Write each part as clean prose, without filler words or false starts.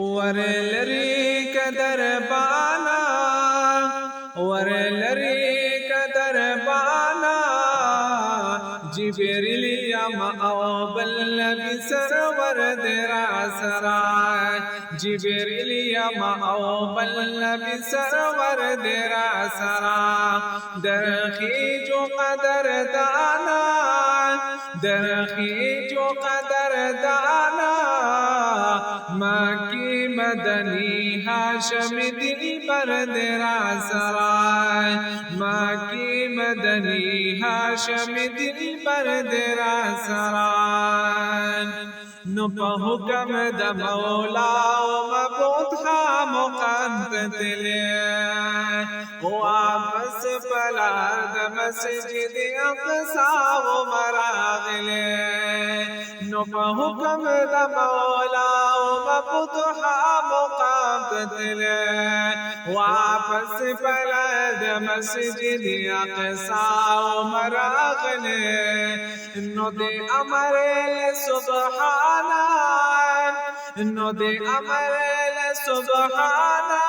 ورلري كدربانا ورلري كدربانا جبريل يا مأوبل بسرور دراسراي جبريل يا مأوبل بسرور دراسراي درخي جو قدر دانا درخي جو قدر دانا مکی مدنی ہاشم دل پر درا سرائے مکی مدنی ہاشم دل پر درا سرائے نو پا حکم دا مولا و مبود خام و قدت لے واپس پلار دا مسجد اقصا و مراغلے نو پا حکم دا مولا وفتحا مقابل واپس پلد مسجد اقصا ومراغل نو دے امر سبحانا نو دے امر سبحانا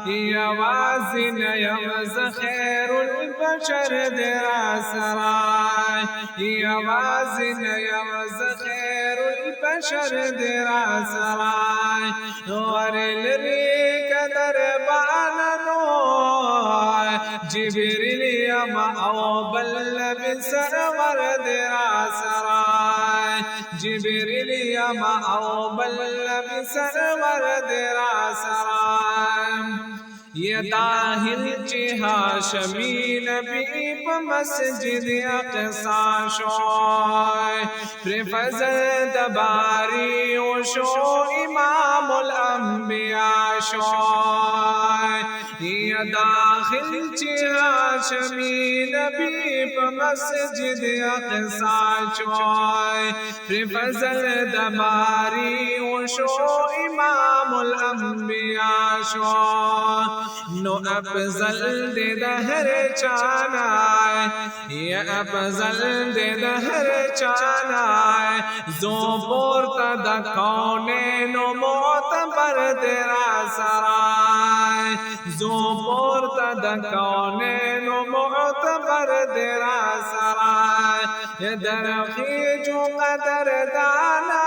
یوازن یوز خیر البشر درا سرائے یوازن یوز خیر البشر درا سرائے ورلری قدر باننو جبریل یما اوبل بسرور درا سرائے جبریل یما اوبل بسرور درا سرائے یا داخل چی ہاشمی نبی پا مسجد اقصا شوئے پر فضل دباری وشو امام الانبیاء شوئے یا داخل چی ہاشمی نبی پا مسجد اقصا شوئے پر فضل دباری وشو امام الانبیاء شوئے نو افضل دے دہر چانا یا افضل دے دہر چانا زو پورتا دا کونین و معتبر تیرا سرائے زو پورتا دا کونین و معتبر تیرا سرائے یا درخی جو قدر دانا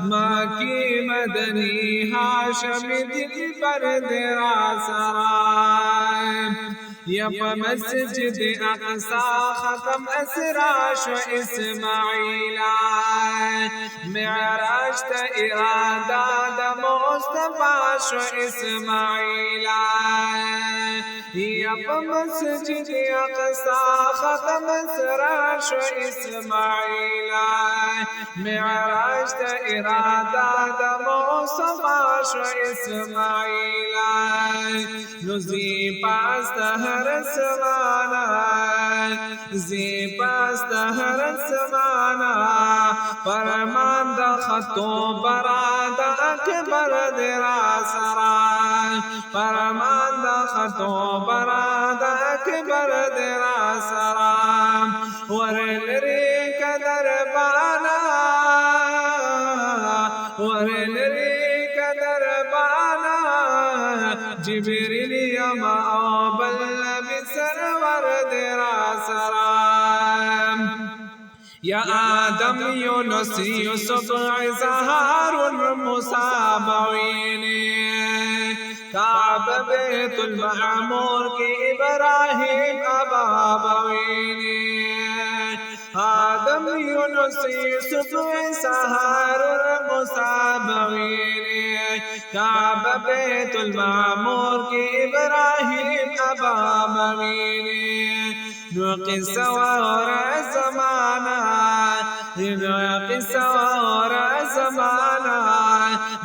مکی مدنی ہاشم دل پر درا سرائے یا پا مسجد اقصا ختم اسراش و اسماعیل معراج تا ارادہ دا مصطفیٰ شو اسماعیل یا پا مسجد اقصا ختم اسراش و اسماعیل معراج تا ارادہ دا مصطفیٰ شو اسماعیل نزی پاس ہر سمانا زی پاس ہر سمانا فرمان دا خطو براد اکبر درا سرائے فرمان دا خطو براد اکبر درا سرائے ورلری قدر بانا ورلری قدر بانا جبریل یما اوبل بسرور درا سرائے یا آدم یونس یوسف زہار المصابوین کعب بیت المعمور کی ابراہیم ابابوین آدم یونس یوسف زہار المصابوین کعب بیت المعمور کی ابراہیم ابابوین نو قصہ اور زمانہ نو قصہ اور زمانہ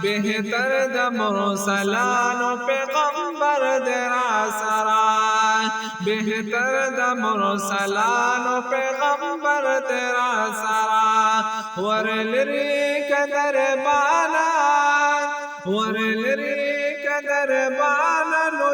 بہتر دا مرسلان و پیغمبر درا سرائے بہتر دا مرسلان و پیغمبر درا سرائے ورلری قدر بانا ورلری قدر بانا نو